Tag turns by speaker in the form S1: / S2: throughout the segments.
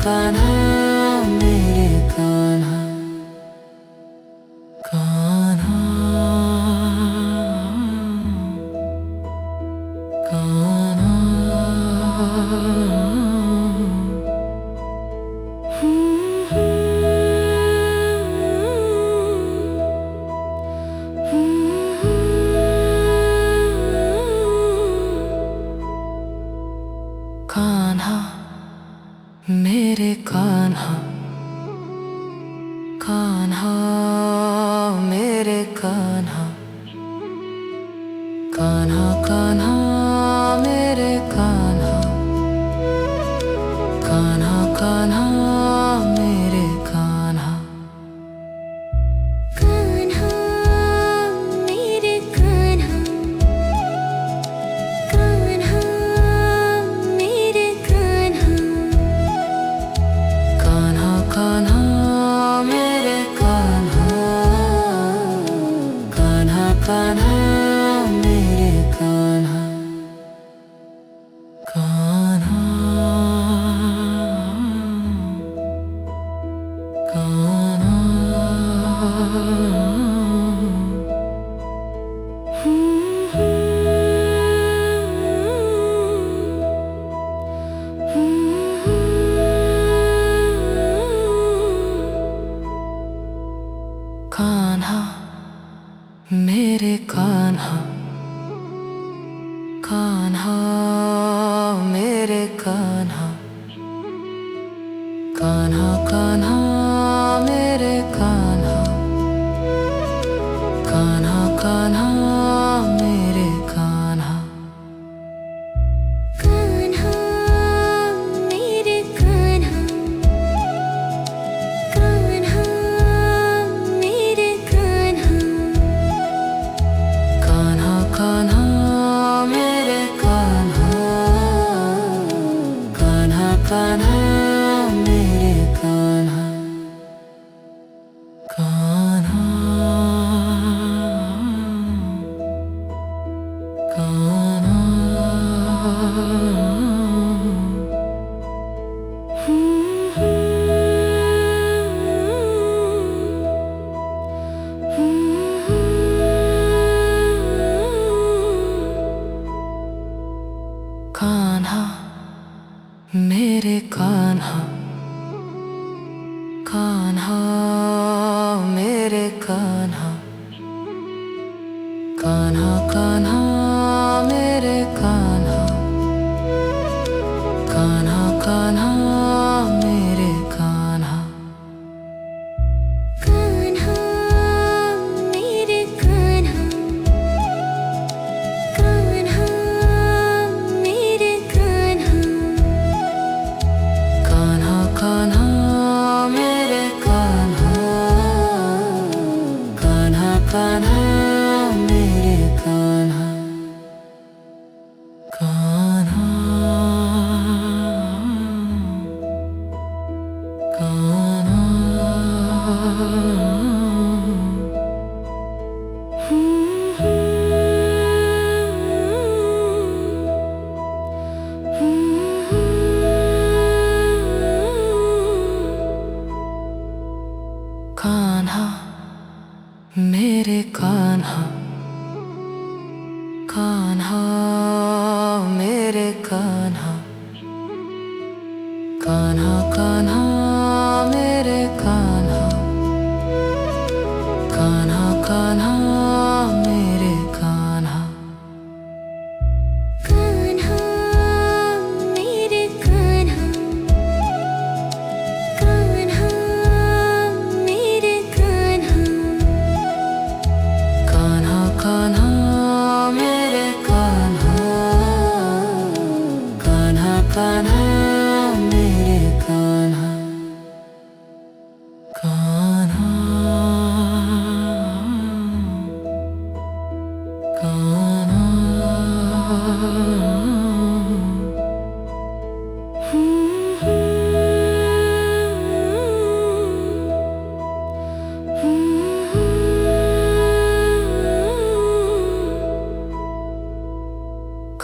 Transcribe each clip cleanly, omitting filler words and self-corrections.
S1: कान्हा मेरे कान्हा, कान्हा कान्हा। कान्हा मेरे कान्हा, कान्हा मेरे कान्हा, कान्हा कान्हा मेरे कान्हा, कान्हा कान्हा मेरे कान्हा।
S2: कान्हा मेरे कान्हा, कान्हा मेरे कान्हा,
S1: कान्हा कान्हा मेरे कान्हा, कान्हा कान्हा मेरे कान्हा, कान्हा कान्हा। कान्हा मेरे कान्हा, कान्हा मेरे कान्हा, कान्हा कान्हा मेरे कान्हा, कान्हा कान्हा मेरे कान्हा।
S2: कान्हा मेरे कान्हा, कान्हा मेरे कान्हा,
S1: कान्हा कान्हा मेरे कान्हा, कान्हा कान्हा मेरे कान्हा, कान्हा कान्हा मेरे कान्हा, कान्हा मेरे कान्हा, कान्हा कान्हा मेरे कान्हा, कान्हा कान्हा मेरे कान्हा।
S2: कान्हा मेरे कान्हा, कान्हा मेरे कान्हा,
S1: कान्हा कान्हा मेरे कान्हा, कान्हा कान्हा मेरे कान्हा, कान्हा कान्हा मेरे कान्हा, कान्हा मेरे कान्हा, कान्हा कान्हा मेरे कान्हा, कान्हा कान्हा मेरे कान्हा।
S2: कान्हा मेरे कान्हा, कान्हा मेरे कान्हा,
S1: कान्हा कान्हा मेरे कान्हा, कान्हा कान्हा मेरे कान्हा, कान्हा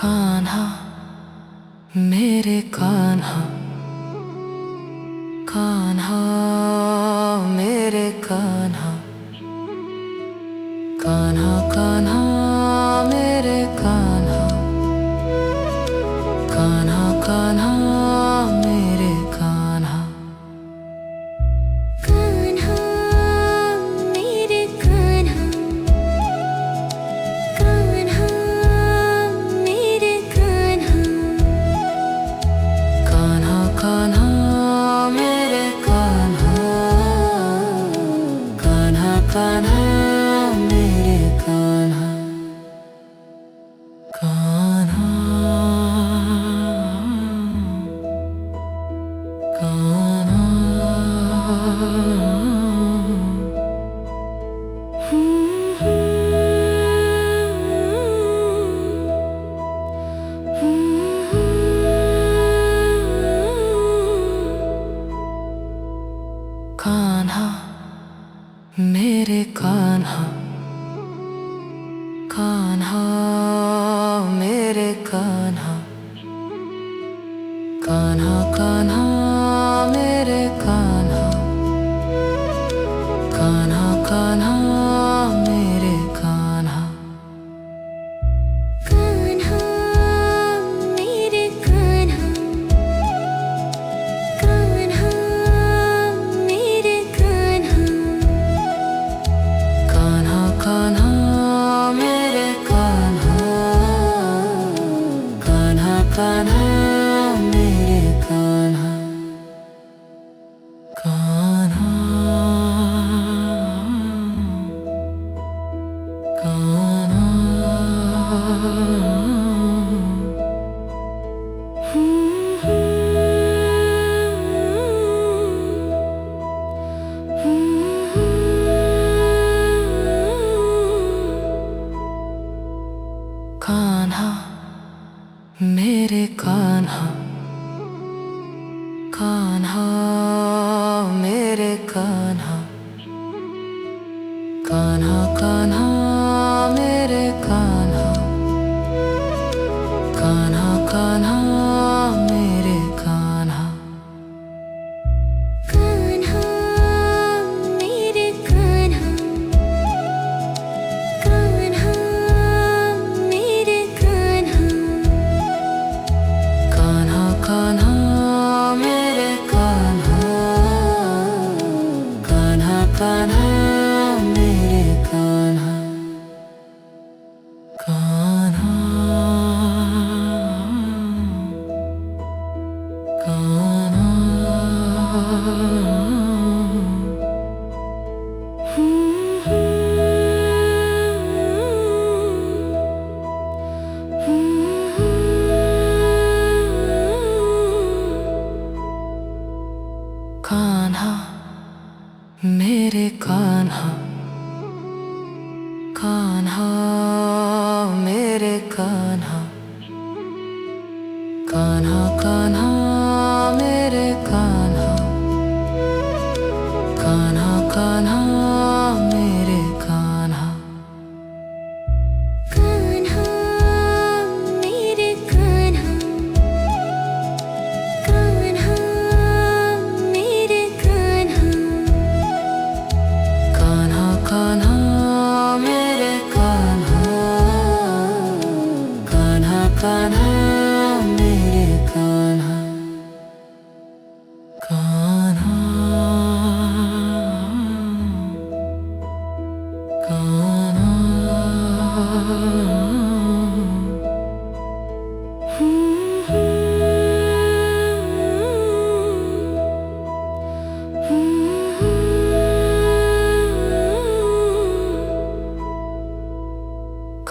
S1: कान्हा मेरे कान्हा, कान्हा मेरे कान्हा,
S2: कान्हा मेरे कान्हा, कान्हा मेरे कान्हा,
S1: कान्हा कान्हा मेरे कान्हा, कान्हा कान्हा मेरे कान्हा, कान्हा कान्हा। कान्हा मेरे कान्हा, कान्हा मेरे कान्हा, कान्हा कान्हा मेरे कान्हा, कान्हा कान्हा मेरे कान्हा,
S2: कान्हा मेरे कान्हा, कान्हा मेरे कान्हा,
S1: कान्हा कान्हा मेरे कान्हा, कान्हा कान्हा मेरे कान्हा, कान्हा कान्हा मेरे कान्हा, कान्हा मेरे कान्हा, कान्हा कान्हा मेरे कान्हा, कान्हा कान्हा मेरे कान्हा,
S2: कान्हा मेरे कान्हा, कान्हा मेरे कान्हा,
S1: कान्हा कान्हा मेरे कान्हा, कान्हा कान्हा मेरे कान्हा, कान्हा कान्हा मेरे कान्हा, कान्हा मेरे कान्हा, कान्हा कान्हा मेरे कान्हा, कान्हा कान्हा मेरे कान्हा,
S2: कान्हा मेरे कान्हा, कान्हा मेरे कान्हा,
S1: कान्हा कान्हा मेरे कान्हा, कान्हा कान्हा मेरे कान्हा, कान्हा कान्हा मेरे कान्हा,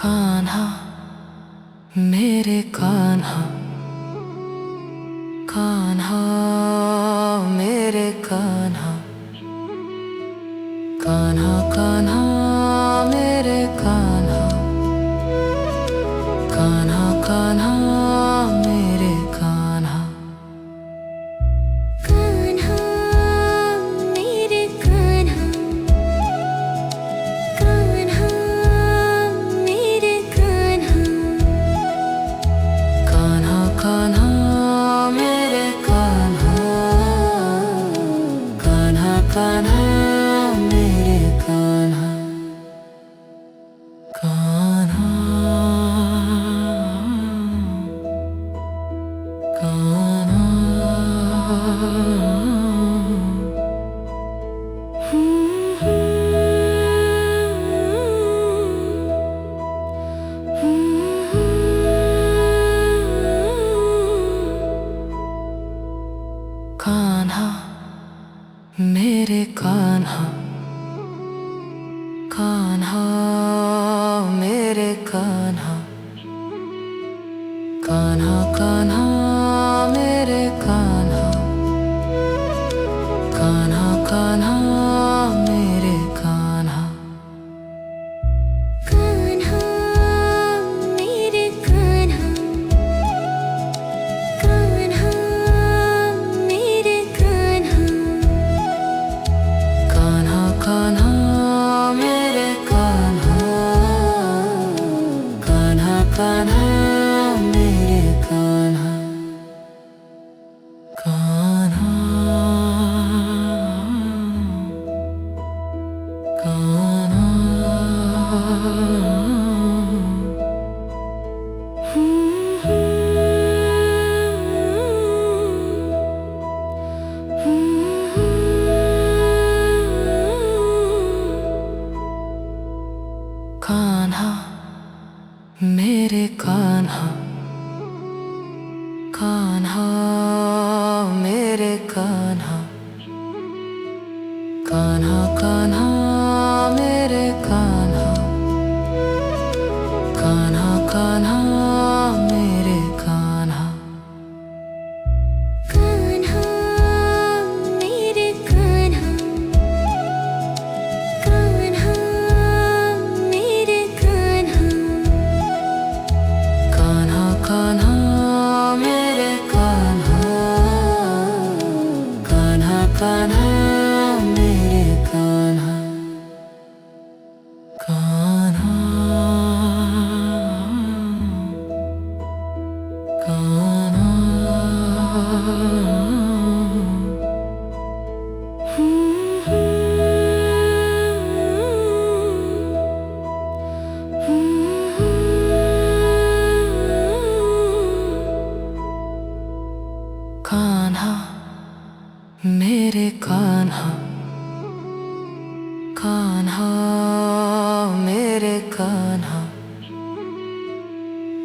S1: कान्हा मेरे कान्हा, कान्हा कान्हा मेरे कान्हा, कान्हा कान्हा मेरे कान्हा,
S2: कान्हा मेरे कान्हा, कान्हा मेरे कान्हा,
S1: कान्हा कान्हा मेरे कान्हा, कान्हा कान्हा मेरे कान्हा, कान्हा कान्हा। कान्हा मेरे कान्हा, कान्हा मेरे कान्हा, कान्हा कान्हा मेरे कान्हा, कान्हा कान्हा मेरे कान्हा।
S2: कान्हा मेरे कान्हा, कान्हा मेरे कान्हा,
S1: कान्हा कान्हा मेरे कान्हा, कान्हा कान्हा मेरे कान्हा। कान्हा कान्हा कान्हा मेरे कान्हा, कान्हा मेरे कान्हा, कान्हा कान्हा मेरे कान्हा, कान्हा कान्हा मेरे कान्हा।
S2: कान्हा मेरे कान्हा, कान्हा मेरे कान्हा,
S1: कान्हा कान्हा मेरे कान्हा, कान्हा कान्हा मेरे कान्हा। कान्हा कान्हा मेरे कान्हा, कान्हा मेरे कान्हा,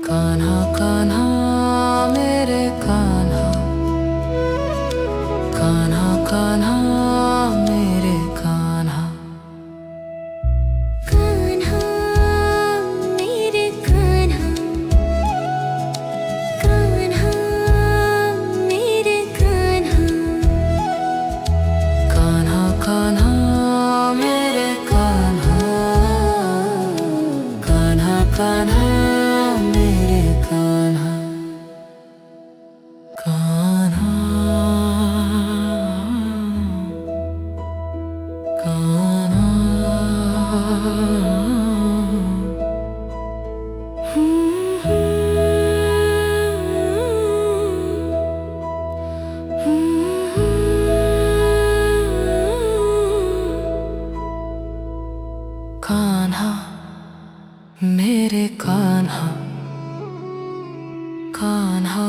S1: कान्हा कान्हा मेरे कान्हा, कान्हा कान्हा मेरे कान्हा।
S2: कान्हा मेरे कान्हा, कान्हा मेरे कान्हा,
S1: कान्हा कान्हा मेरे कान्हा, कान्हा कान्हा मेरे कान्हा। कान्हा कान्हा मेरे कान्हा, कान्हा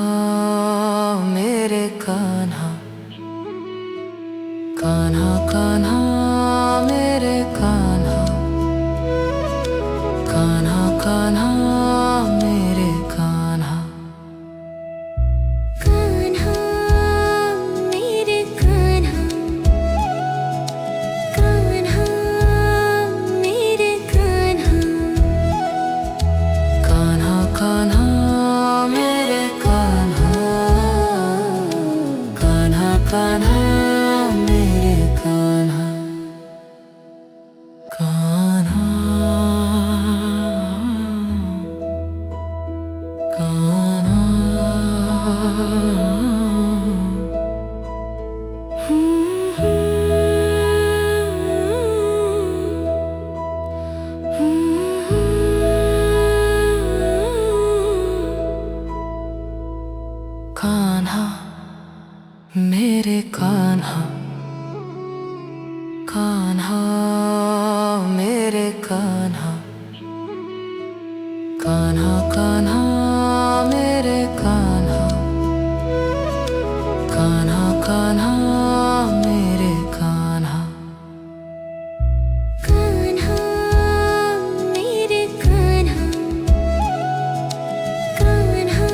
S1: मेरे कान्हा, कान्हा कान्हा मेरे कान्हा, कान्हा कान्हा मेरे कान्हा।
S2: कान्हा मेरे कान्हा, कान्हा मेरे कान्हा,
S1: कान्हा कान्हा मेरे कान्हा, कान्हा कान्हा मेरे कान्हा। कान्हा कान्हा मेरे कान्हा, कान्हा मेरे कान्हा, कान्हा कान्हा मेरे कान्हा, कान्हा कान्हा मेरे कान्हा।
S2: कान्हा मेरे कान्हा, कान्हा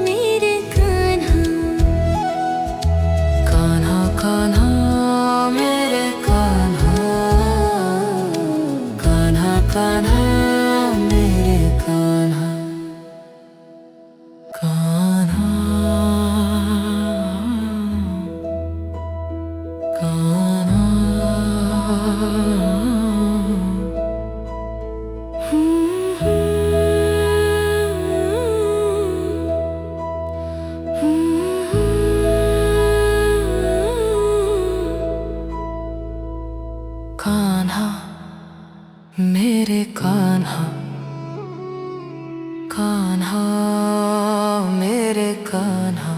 S2: मेरे कान्हा,
S1: मेरे कान्हा कान्हा मेरे कान्हा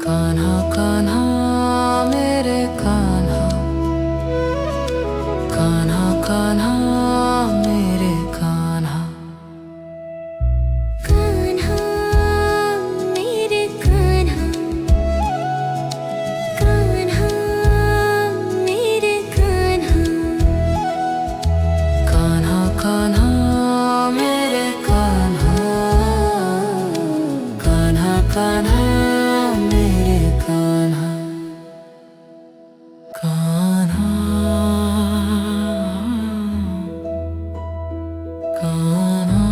S1: कान्हा कान्हा मेरे कान्हा कान्हा कान्हा मेरे कान्हा
S2: कान्हा मेरे कान्हा कान्हा मेरे कान्हा
S1: कान्हा कान्हा मेरे कान्हा कान्हा कान्हा मेरे कान्हा कान्हा कान्हा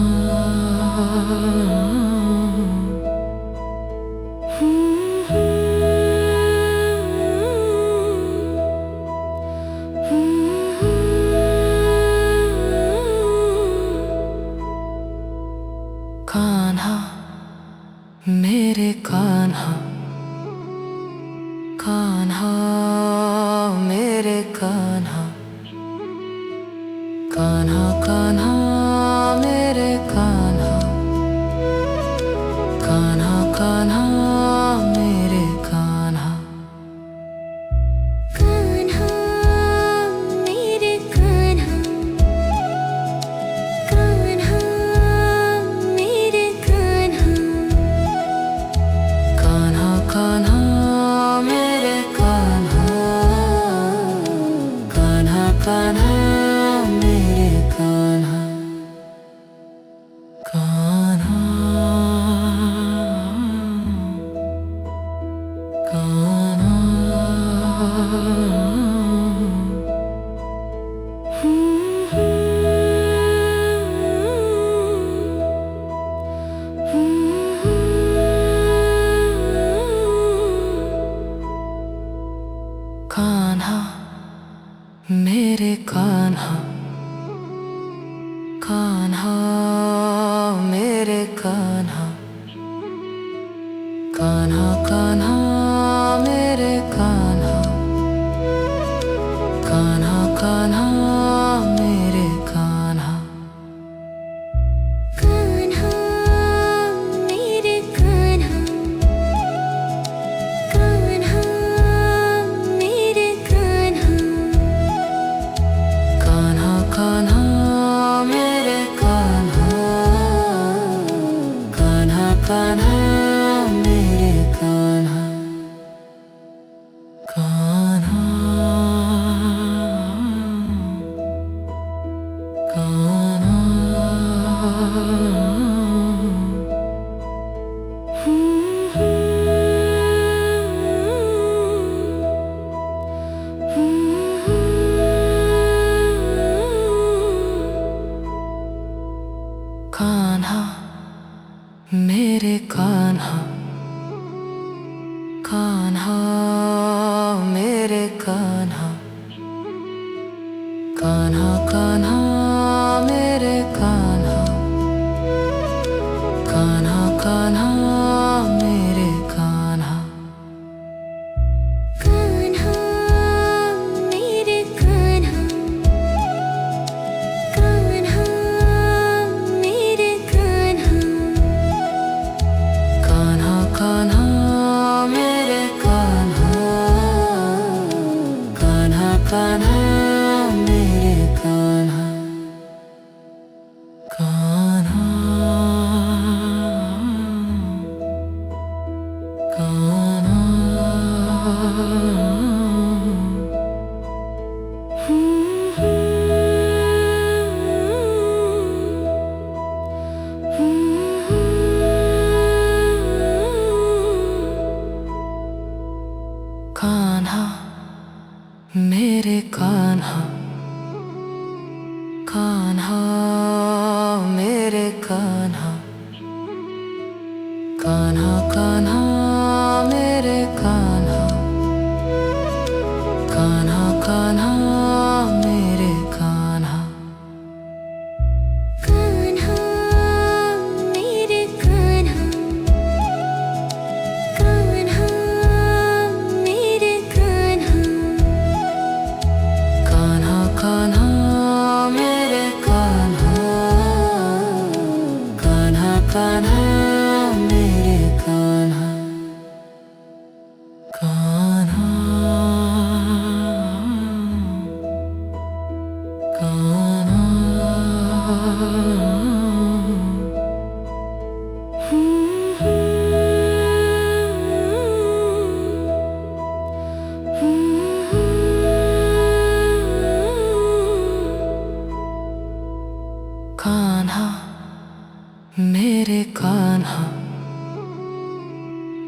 S1: मेरे कान्हा कान्हा मेरे कान्हा कान्हा कान्हा मेरे कान्हा कान्हा कान्हा मेरे कान्हा
S2: कान्हा मेरे कान्हा कान्हा मेरे कान्हा
S1: कान्हा कान्हा मेरे कान्हा कान्हा कान्हा मेरे कान्हा कान्हा कान्हा मेरे कान्हा कान्हा मेरे कान्हा कान्हा कान्हा मेरे कान्हा कान्हा कान्हा मेरे कान्हा
S2: कान्हा मेरे कान्हा कान्हा मेरे कान्हा
S1: कान्हा कान्हा मेरे कान्हा कान्हा कान्हा मेरे कान्हा कान्हा कान्हा मेरे कान्हा कान्हा मेरे कान्हा कान्हा कान्हा मेरे कान्हा कान्हा कान्हा मेरे कान्हा
S2: कान्हा मेरे कान्हा कान्हा मेरे कान्हा
S1: कान्हा कान्हा मेरे कान्हा कान्हा कान्हा मेरे कान्हा कान्हा कान्हा मेरे कान्हा कान्हा मेरे कान्हा कान्हा कान्हा मेरे कान्हा कान्हा कान्हा मेरे कान्हा
S2: कान्हा मेरे कान्हा कान्हा मेरे कान्हा
S1: कान्हा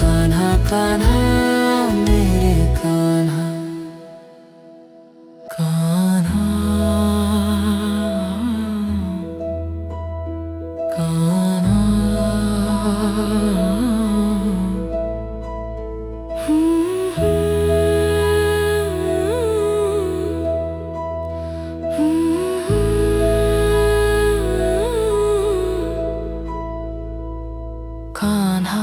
S1: कान्हा कान्हा मेरे कान्हा कान्हा कान्हा कान्हा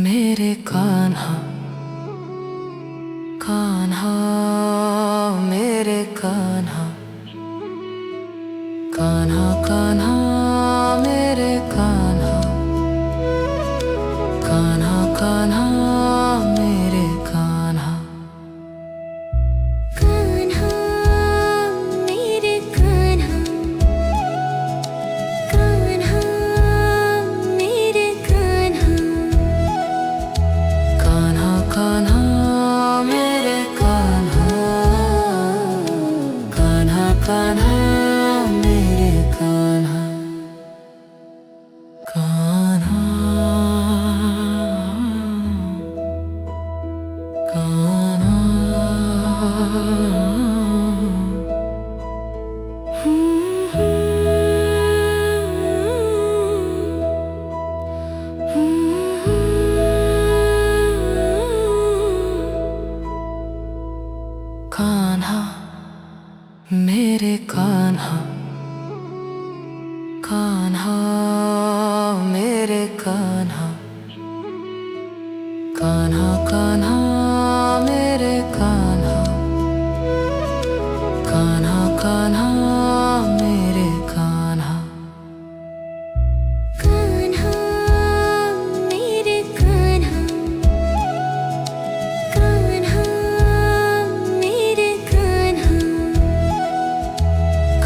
S1: मेरे कान्हा कान्हा मेरे कान्हा कान्हा कान्हा मेरे कान्हा कान्हा कान्हा मेरे कान्हा
S2: कान्हा मेरे कान्हा कान्हा मेरे कान्हा
S1: कान्हा कान्हा मेरे कान्हा कान्हा मेरे कान्हा कान्हा कान्हा कान्हा मेरे कान्हा कान्हा मेरे कान्हा कान्हा कान्हा मेरे कान्हा कान्हा कान्हा मेरे कान्हा
S2: कान्हा मेरे कान्हा कान्हा मेरे कान्हा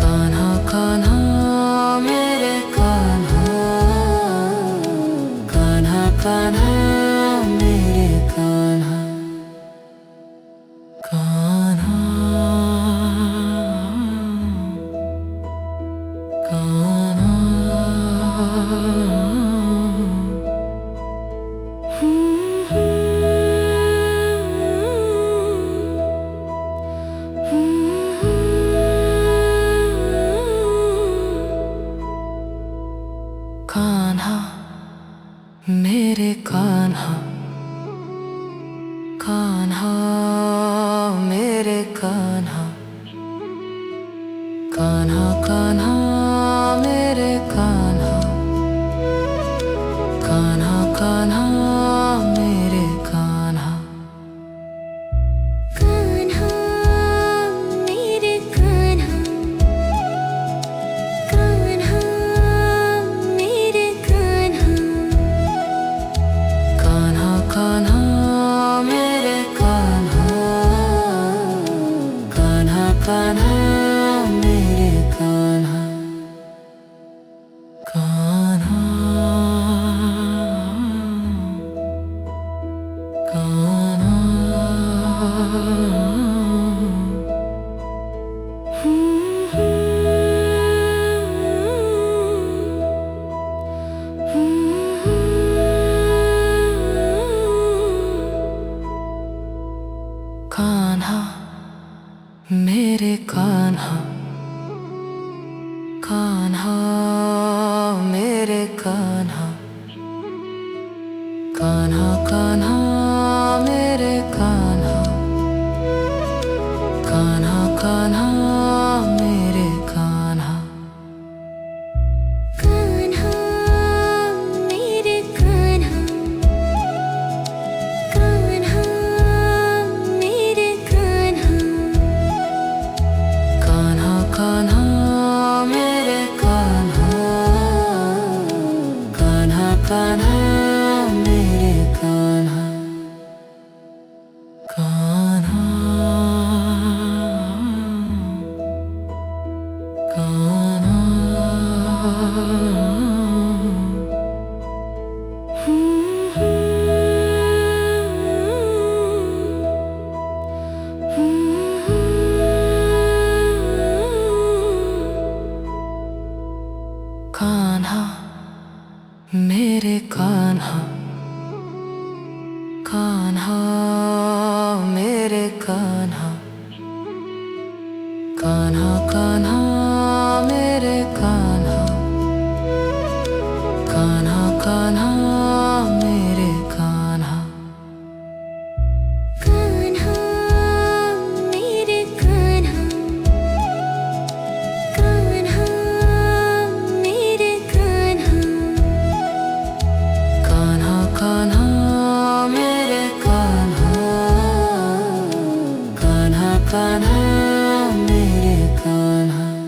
S1: कान्हा कान्हा मेरे कान्हा कान्हा कान्हा मेरे कान्हा कान्हा कान्हा मेरे कान्हा कान्हा मेरे कान्हा कान्हा कान्हा मेरे कान्हा कान्हा कान्हा मेरे कान्हा
S2: कान्हा मेरे कान्हा कान्हा मेरे कान्हा
S1: कान्हा कान्हा मेरे कान्हा कान्हा कान्हा मेरे कान्हा कान्हा कान्हा मेरे कान्हा कान्हा मेरे कान्हा कान्हा कान्हा मेरे कान्हा कान्हा कान्हा मेरे कान्हा
S2: कान्हा मेरे कान्हा कान्हा मेरे कान्हा
S1: कान्हा कान्हा मेरे कान्हा कान्हा कान्हा मेरे कान्हा कान्हा कान्हा मेरे कान्हा कान्हा मेरे कान्हा कान्हा कान्हा मेरे कान्हा कान्हा कान्हा मेरे कान्हा
S2: कान्हा मेरे कान्हा कान्हा मेरे कान्हा
S1: कान्हा कान्हा मेरे कान्हा कान्हा कान्हा मेरे कान्हा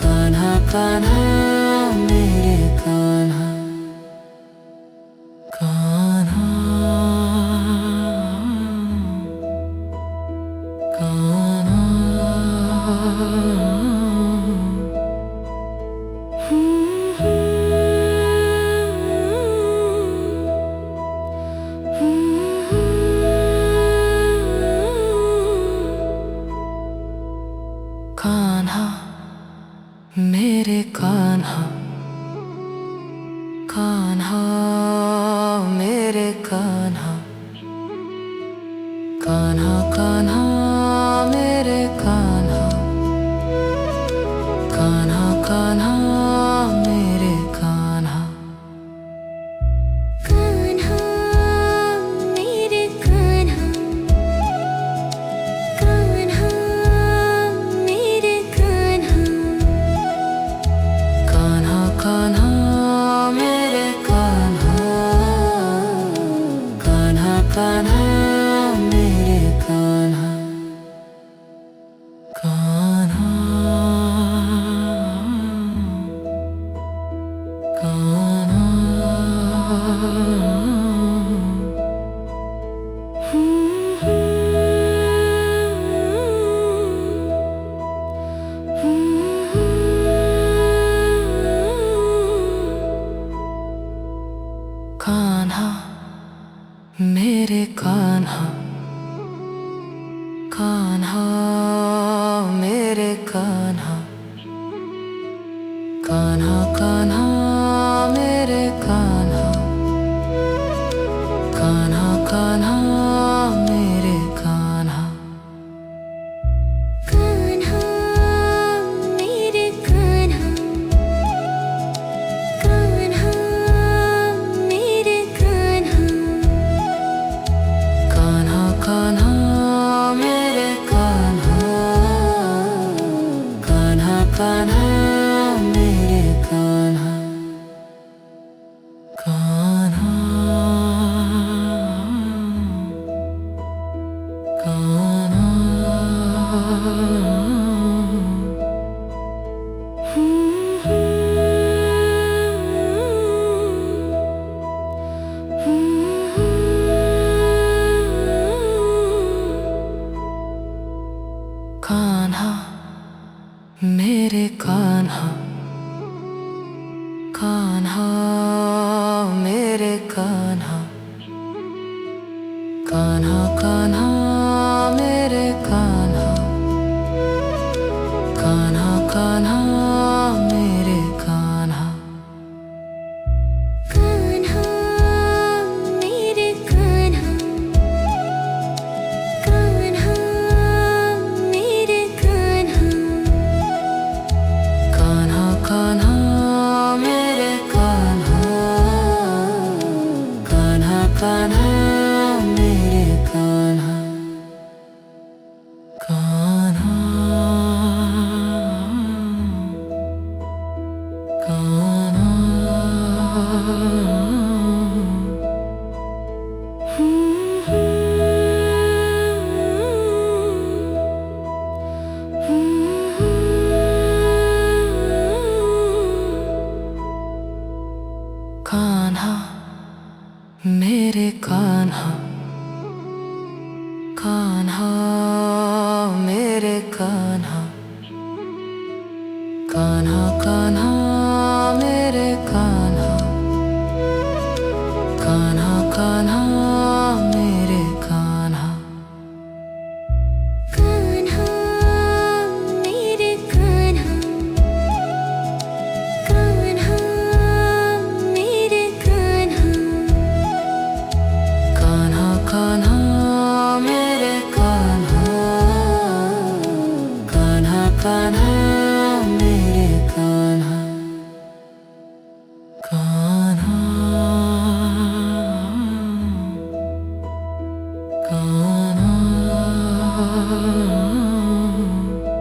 S1: कान्हा कान्हा मेरे कान्हा कान्हा कान्हा मेरे कान्हा कान्हा मेरे कान्हा कान्हा कान्हा मेरे कान्हा कान्हा कान्हा मेरे कान्हा
S2: कान्हा मेरे कान्हा कान्हा मेरे कान्हा
S1: कान्हा कान्हा मेरे कान्हा कान्हा मेरे कान्हा कान्हा कान्हा कान्हा मेरे कान्हा कान्हा मेरे कान्हा कान्हा कान्हा मेरे कान्हा कान्हा कान्हा मेरे कान्हा
S2: कान्हा मेरे कान्हा कान्हा मेरे कान्हा
S1: कान्हा कान्हा मेरे कान्हा कान्हा कान्हा मेरे कान्हा कान्हा कान्हा मेरे कान्हा कान्हा मेरे कान्हा कान्हा कान्हा मेरे कान्हा कान्हा कान्हा मेरे कान्हा
S2: कान्हा मेरे कान्हा कान्हा मेरे कान्हा
S1: कान्हा कान्हा मेरे कान्हा कान्हा कान्हा मेरे कान्हा कान्हा कान्हा मेरे कान्हा कान्हा मेरे कान्हा कान्हा कान्हा मेरे कान्हा कान्हा कान्हा मेरे कान्हा
S2: कान्हा मेरे कान्हा कान्हा मेरे कान्हा
S1: कान्हा कान्हा मेरे कान्हा कान्हा कान्हा मेरे कान्हा कान्हा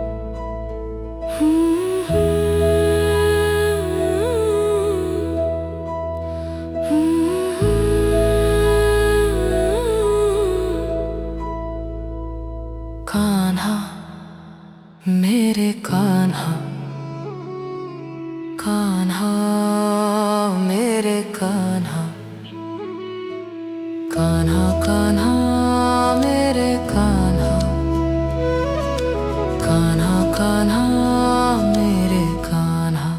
S1: कान्हा मेरे कान्हा कान्हा मेरे कान्हा कान्हा कान्हा मेरे कान्हा कान्हा कान्हा मेरे कान्हा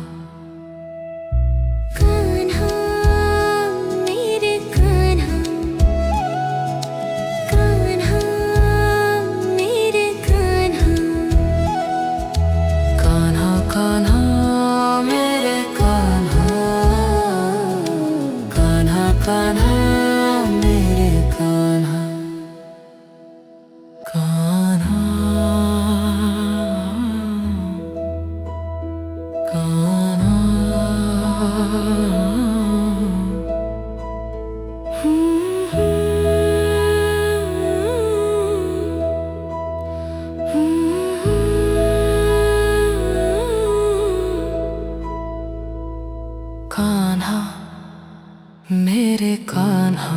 S2: कान्हा मेरे कान्हा कान्हा मेरे कान्हा
S1: कान्हा कान्हा मेरे कान्हा कान्हा कान्हा मेरे कान्हा कान्हा कान्हा मेरे कान्हा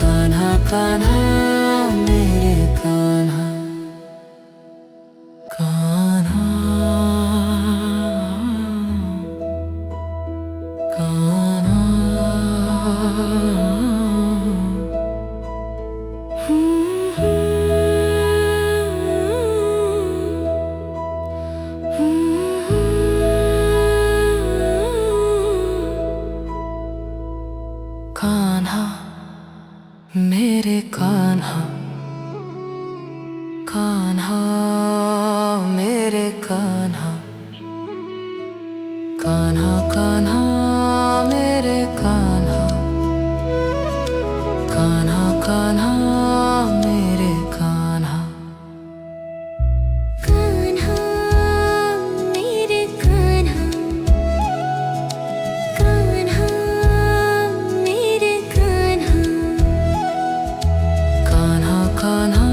S1: कान्हा कान्हा मेरे कान्हा कान्हा कान्हा मेरे कान्हा कान्हा मेरे कान्हा कान्हा कान्हा मेरे कान्हा कान्हा कान्हा मेरे कान्हा
S2: कान्हा मेरे कान्हा कान्हा मेरे कान्हा
S1: कान्हा कान्हा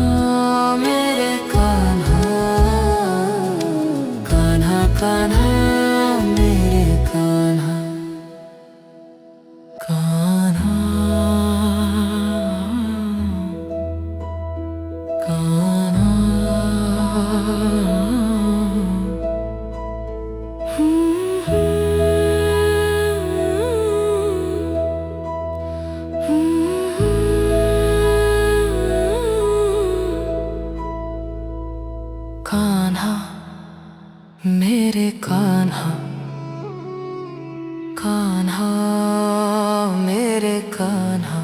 S1: मेरे कान्हा कान्हा मेरे कान्हा, कान्हा मेरे कान्हा,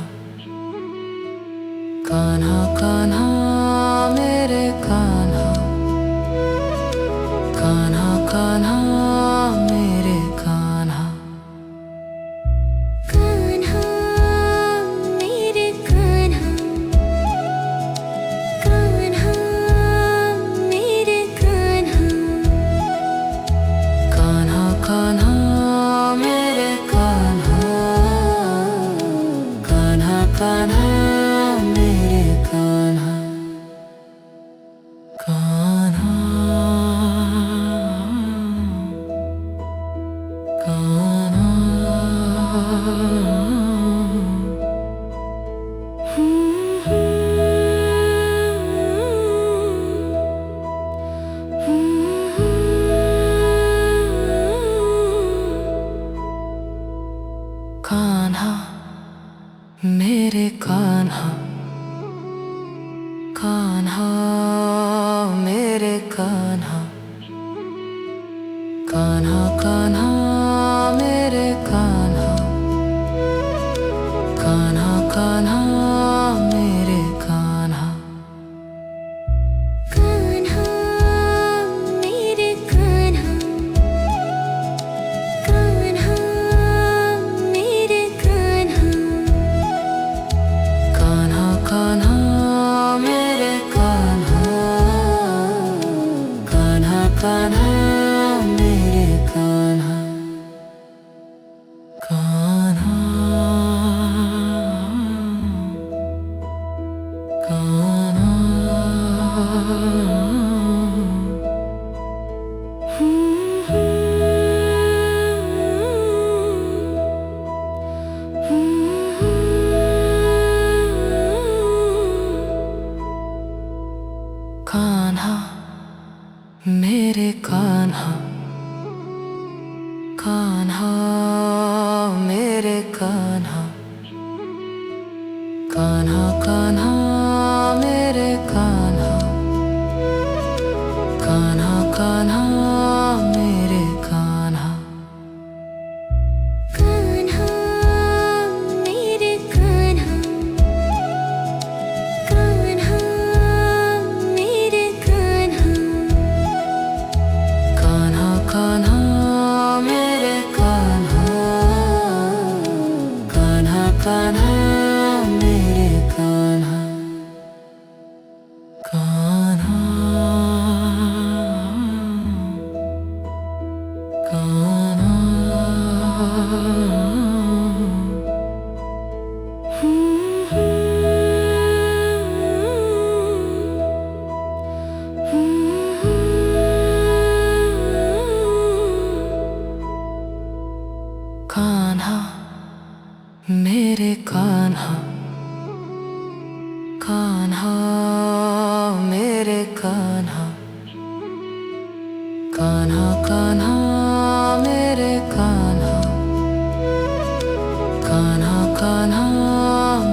S1: कान्हा कान्हा मेरे कान्हा, कान्हा कान्हा मेरे कान्हा।
S2: कान्हा मेरे कान्हा, कान्हा मेरे कान्हा,
S1: कान्हा कान्हा मेरे कान्हा, कान्हा कान्हा मेरे कान्हा। कान्हा कान्हा मेरे कान्हा, कान्हा मेरे कान्हा, कान्हा कान्हा मेरे कान्हा, कान्हा कान्हा मेरे कान्हा।
S2: कान्हा मेरे कान्हा, कान्हा मेरे कान्हा,
S1: कान्हा कान्हा मेरे कान्हा, कान्हा कान्हा मेरे कान्हा। कान्हा कान्हा मेरे कान्हा, कान्हा मेरे कान्हा, कान्हा कान्हा मेरे कान्हा, कान्हा कान्हा मेरे कान्हा।
S2: कान्हा मेरे कान्हा, कान्हा मेरे कान्हा,
S1: कान्हा कान्हा मेरे कान्हा, कान्हा कान्हा मेरे कान्हा। कान्हा कान्हा मेरे कान्हा, कान्हा मेरे कान्हा, कान्हा कान्हा मेरे कान्हा, कान्हा कान्हा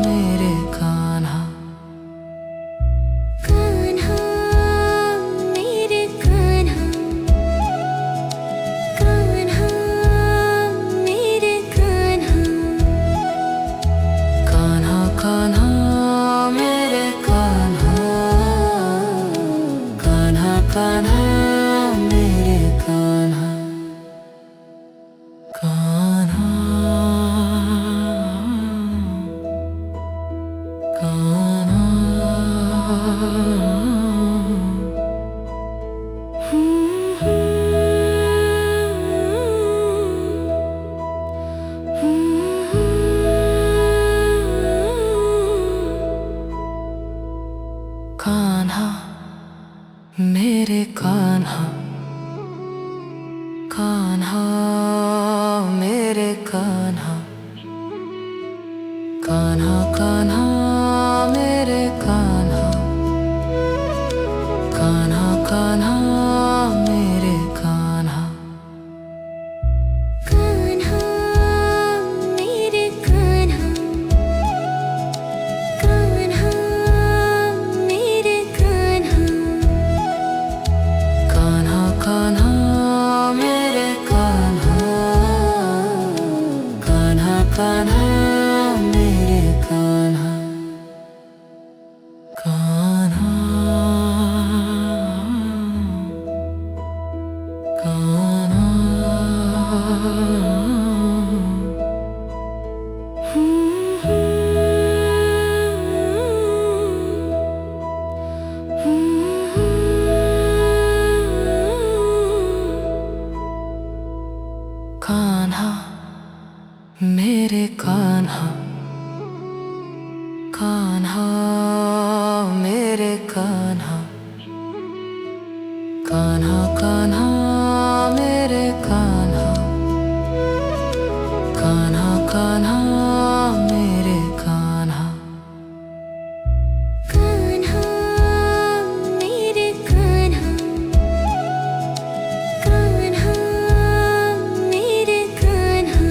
S1: मेरे कान्हा।
S2: कान्हा मेरे कान्हा, कान्हा मेरे कान्हा,
S1: कान्हा कान्हा मेरे कान्हा, कान्हा कान्हा मेरे कान्हा। कान्हा कान्हा मेरे कान्हा, कान्हा मेरे कान्हा, कान्हा कान्हा मेरे कान्हा, कान्हा कान्हा मेरे कान्हा।
S2: कान्हा मेरे कान्हा, कान्हा मेरे कान्हा,
S1: कान्हा मेरे कान्हा, कान्हा कान्हा मेरे कान्हा।
S2: कान्हा मेरे कान्हा, कान्हा मेरे कान्हा,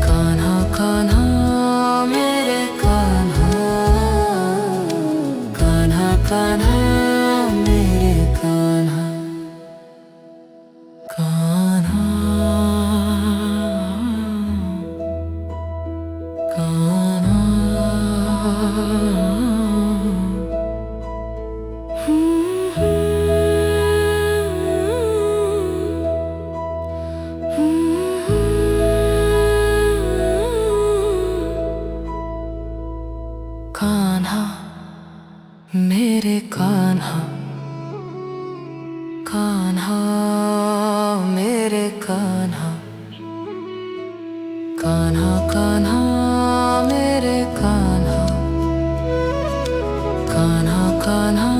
S1: कान्हा कान्हा मेरे कान्हा, कान्हा कान्हा मेरे कान्हा। कान्हा कान्हा कान्हा मेरे कान्हा, कान्हा मेरे कान्हा, कान्हा कान्हा मेरे कान्हा, कान्हा कान्हा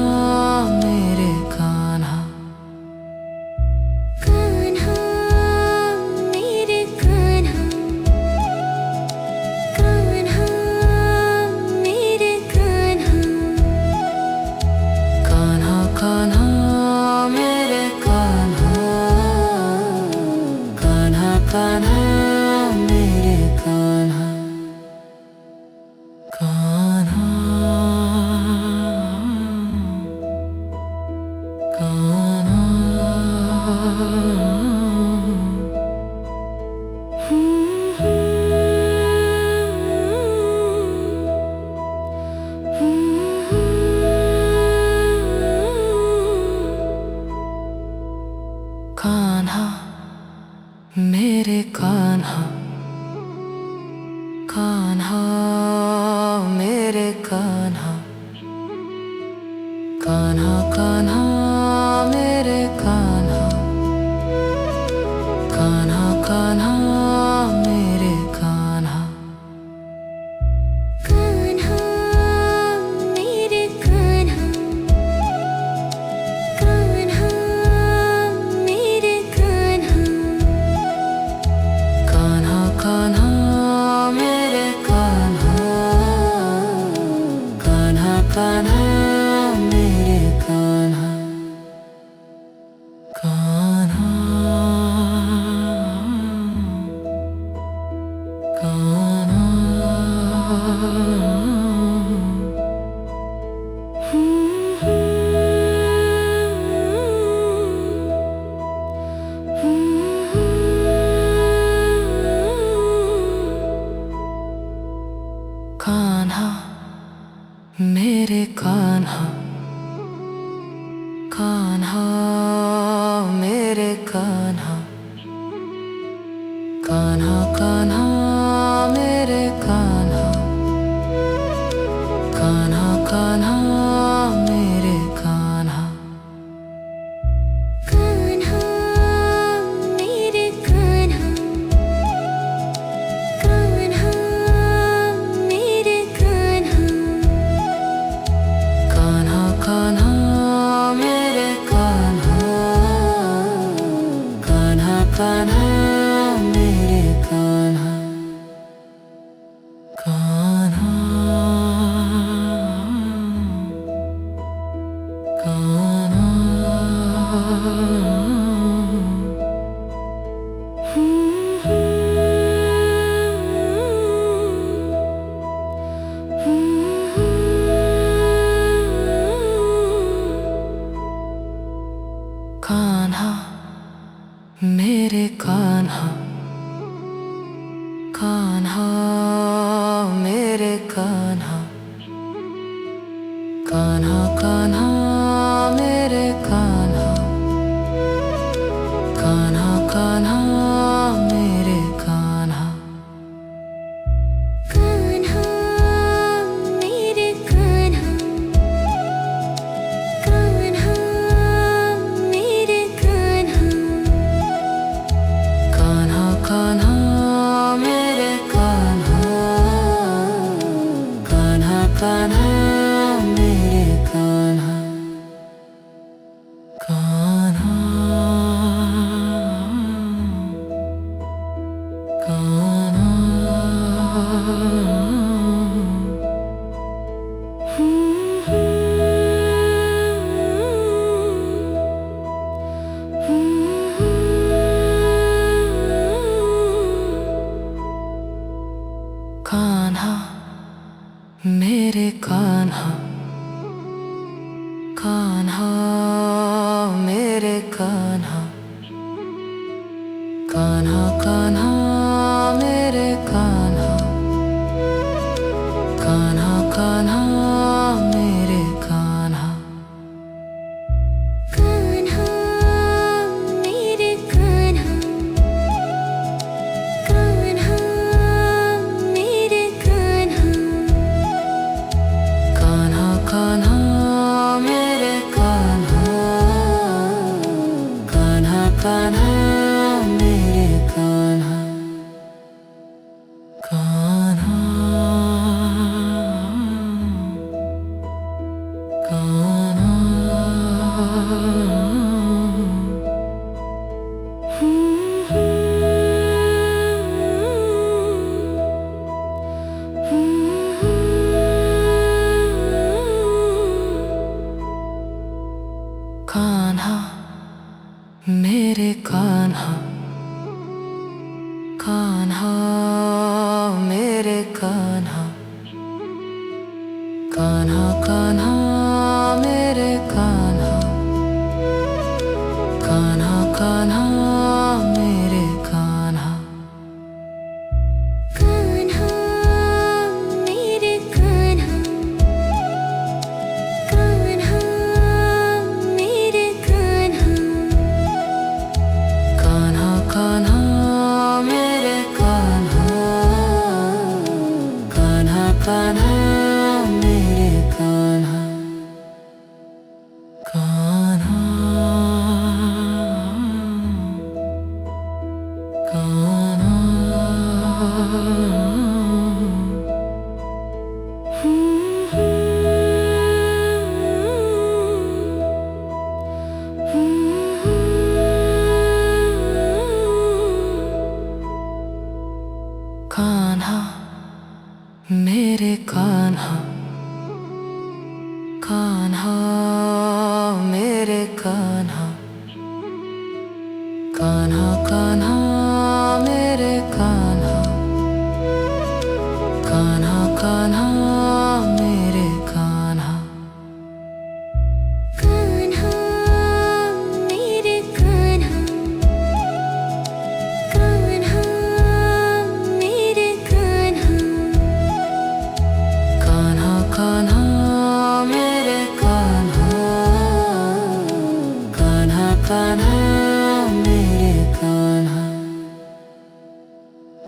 S1: मेरे कान्हा।
S2: कान्हा मेरे कान्हा, कान्हा मेरे कान्हा,
S1: कान्हा कान्हा मेरे कान्हा, कान्हा कान्हा मेरे कान्हा। कान्हा कान्हा मेरे कान्हा, कान्हा मेरे कान्हा, कान्हा कान्हा मेरे कान्हा, कान्हा कान्हा मेरे कान्हा।
S2: कान्हा मेरे कान्हा, कान्हा मेरे कान्हा,
S1: कान्हा कान्हा मेरे कान्हा, कान्हा कान्हा मेरे कान्हा। कान्हा कान्हा मेरे कान्हा, कान्हा मेरे कान्हा, कान्हा कान्हा मेरे कान्हा, कान्हा कान्हा मेरे कान्हा।
S2: कान्हा मेरे कान्हा, कान्हा मेरे कान्हा,
S1: कान्हा कान्हा मेरे कान्हा, कान्हा कान्हा मेरे कान्हा। कान्हा कान्हा मेरे कान्हा, कान्हा मेरे कान्हा, कान्हा कान्हा मेरे कान्हा, कान्हा कान्हा मेरे कान्हा।
S2: कान्हा मेरे कान्हा, कान्हा मेरे कान्हा,
S1: कान्हा कान्हा मेरे कान्हा, कान्हा कान्हा मेरे कान्हा। कान्हा मेरे कान्हा, कान्हा कान्हा मेरे कान्हा, कान्हा कान्हा मेरे कान्हा।
S2: कान्हा मेरे कान्हा, कान्हा मेरे कान्हा,
S1: कान्हा कान्हा मेरे कान्हा, कान्हा कान्हा मेरे कान्हा। कान्हा कान्हा मेरे कान्हा।